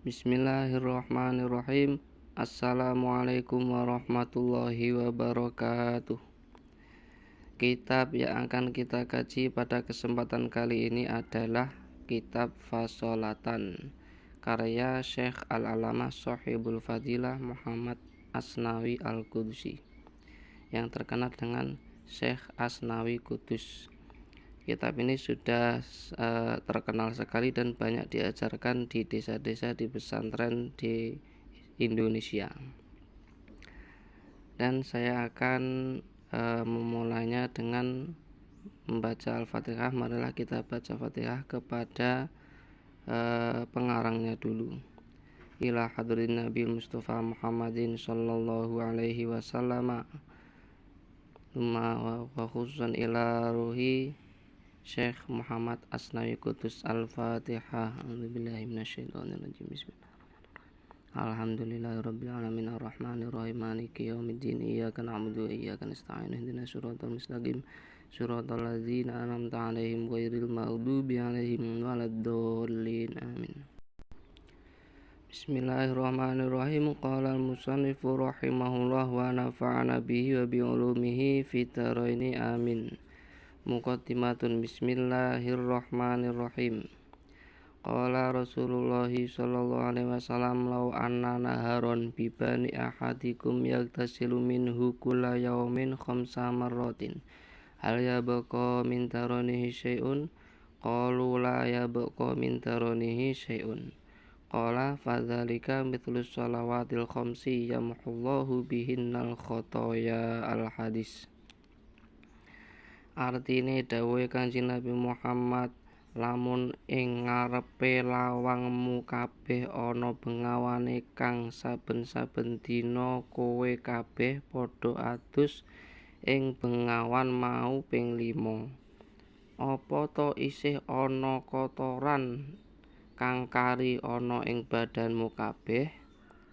Bismillahirrahmanirrahim. Assalamualaikum warahmatullahi wabarakatuh. Kitab yang akan kita kaji pada kesempatan kali ini adalah Kitab Fasolatan, karya Syekh Al-Alamah Shahibul Fadilah Muhammad Asnawi Al-Qudusi, yang terkenal dengan Syekh Asnawi Kudus. Kitab ini sudah terkenal sekali dan banyak diajarkan di desa-desa, di pesantren di Indonesia. Dan saya akan memulainya dengan membaca Al-Fatihah. Marilah kita baca Fatihah kepada pengarangnya dulu. Ila hadrin Nabi Mustafa Muhammadin sallallahu alaihi wasallam wa khususan ila ruhi Syekh Muhammad Asnawi Kudus. Al-Fatihah. A'udzubillahi minasyaitonirrajim. Bismillahirrahmanirrahim. Alhamdulillahirabbil alamin arrahmanirrahim maliki yaumiddin iyyaka na'budu wa iyyaka nasta'in ihdinas siratal mustaqim siratal ladzina an'amta 'alaihim ghairil maghdubi 'alaihim waladdallin. Amin. Bismillahirrahmanirrahim. Qala al-musannifu rahimahullah wa nafa'ana bihi wa bi ulumihi fid dharaini amin. Muqaddimatun. Bismillahirrahmanirrahim. Qala Rasulullah sallallahu alaihi wasallam law anna naharon bibani ahadikum yaghtasilu minhu kulla yawmin khamsa marratin hal yabqa min taranihi syai'un qalu la yabqa min taranihi syai'un qala fadzalika mithlu shalawatil khamsi yamhullahu bihinnal khotoya. Al-hadis. Artine dawuhe Kanjeng Nabi Muhammad, lamun ing ngarepe lawangmu kabeh ana bengawane kang saben-saben dina kowe kabeh padha adus ing bengawan mau ping 5, apa to isih ana kotoran kang kari ana ing badanmu kabeh?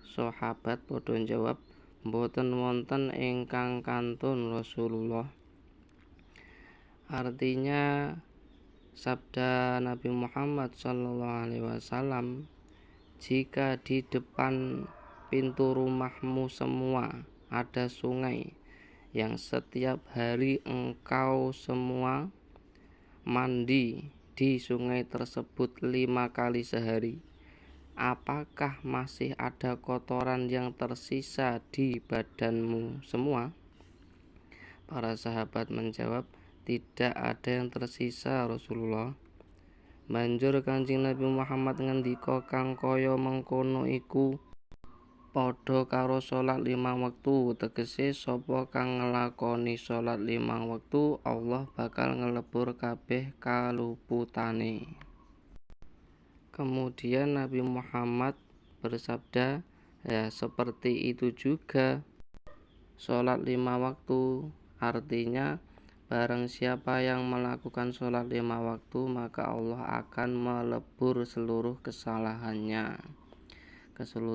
Sahabat padha njawab, mboten wonten ingkang kantun Rasulullah. Artinya sabda Nabi Muhammad SAW, jika di depan pintu rumahmu semua ada sungai yang setiap hari engkau semua mandi di sungai tersebut 5 kali sehari, apakah masih ada kotoran yang tersisa di badanmu semua? Para sahabat menjawab, tidak ada yang tersisa Rasulullah. Banjur Kanjeng Nabi Muhammad ngendika kang kaya mengkono iku padha karo salat 5 wektu, tegese sapa kang nglakoni salat 5 wektu Allah bakal ngelebur kabeh kaluputane. Kemudian Nabi Muhammad bersabda, ya seperti itu juga salat 5 waktu, artinya barang siapa yang melakukan sholat 5 waktu, maka Allah akan melebur seluruh kesalahannya.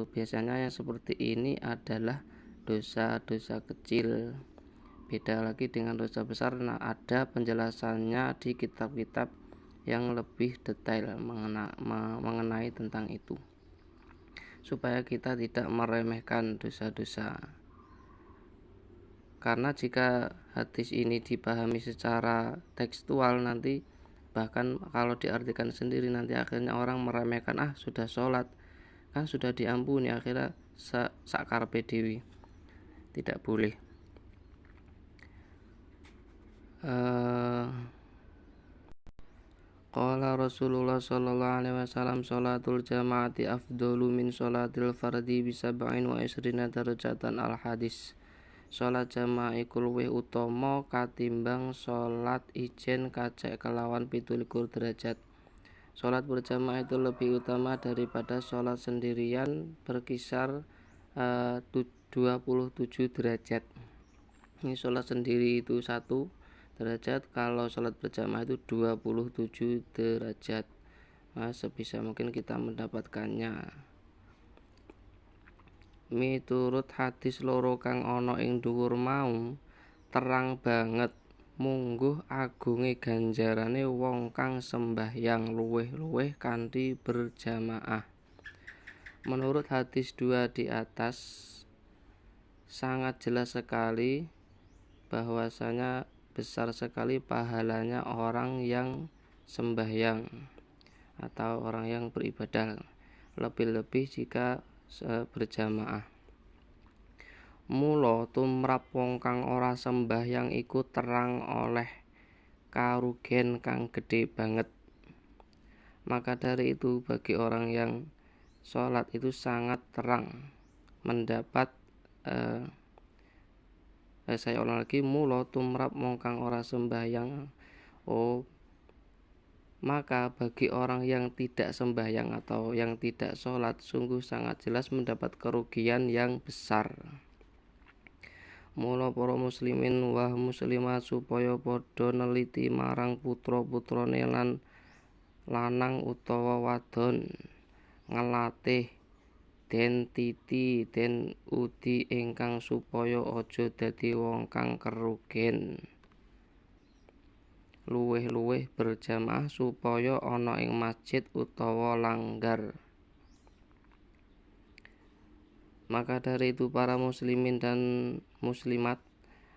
Biasanya yang seperti ini adalah dosa-dosa kecil. Beda lagi dengan dosa besar. Nah, ada penjelasannya di kitab-kitab yang lebih detail mengenai tentang itu, supaya kita tidak meremehkan dosa-dosa. Karena jika hadis ini dipahami secara tekstual, nanti bahkan kalau diartikan sendiri nanti akhirnya orang meremehkan, sudah sholat kan sudah diampuni, akhirnya sakarepe dewi. Tidak boleh. Qala Rasulullah sallallahu alaihi wasallam sholatul jamaati afdalu min sholatil fardi bi 27 darajatan. Al-hadis. Sholat jamaah iku luwih utama katimbang sholat ijen kacek kelawan 27 derajat. Sholat berjamaah itu lebih utama daripada sholat sendirian berkisar 27 derajat. Ini sholat sendiri itu 1 derajat, kalau sholat berjamaah itu 27 derajat. Sebisa mungkin kita mendapatkannya. Miturut hadis loro kang ana ing dhuwur mau, terang banget mungguh agunge ganjarane wong kang sembahyang luweh-luweh kanthi berjamaah. Menurut hadis 2 di atas, sangat jelas sekali bahwasanya besar sekali pahalanya orang yang sembahyang atau orang yang beribadah, lebih-lebih jika berjamaah. Mula tumrap wong kang ora sembahyang iku terang oleh karugian kang gedhe banget. Maka dari itu bagi orang yang sholat itu sangat terang mendapat saya ulang lagi, mula tumrap wong kang ora sembahyang. Maka bagi orang yang tidak sembahyang atau yang tidak sholat sungguh sangat jelas mendapat kerugian yang besar. Mula para muslimin wah muslimat supaya padha neliti marang putra-putrane lan lanang utawa wadon, ngelatih den titi den udi ingkang supaya aja dadi wong kang kerugen. Luwih-luwih berjamaah supaya ana ing masjid utawa langgar. Maka dari itu para muslimin dan muslimat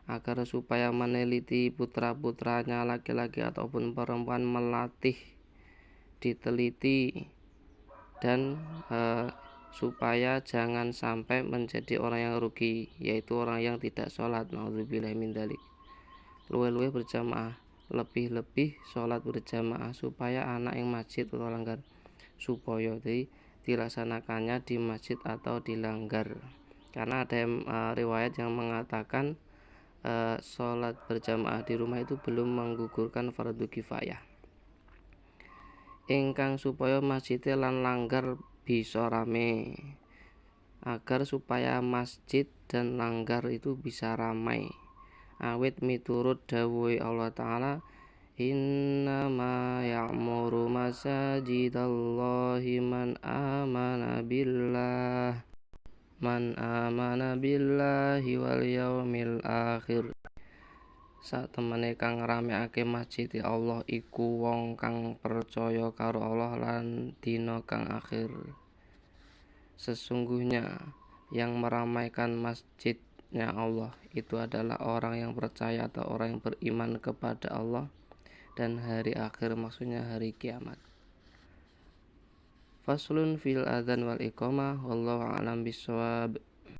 agar supaya meneliti putra-putranya laki-laki ataupun perempuan melatih, diteliti dan supaya jangan sampai menjadi orang yang rugi, yaitu orang yang tidak sholat. Nauzubillahi min dzalik. Luwih-luwih berjamaah, lebih-lebih sholat berjamaah supaya anak yang masjid atau langgar, supaya dilaksanakannya di masjid atau di langgar. Karena ada riwayat yang mengatakan sholat berjamaah di rumah itu belum menggugurkan fardu kifayah. Ingkang supaya masjid lan langgar bisa rame, agar supaya masjid dan langgar itu bisa ramai. Awit miturut dawuhe Allah Ta'ala, innama ya'muru masajidallahi man amana billahi wal yaumil akhir. Satemene kang ngramekake masjid Allah iku wong kang percaya karo Allah lan dina kang akhir. Sesungguhnya yang meramaikan masjidnya Allah itu adalah orang yang percaya atau orang yang beriman kepada Allah dan hari akhir, maksudnya hari kiamat. Faslun fil adzan wal iqamah wallahu a'lam bishawab.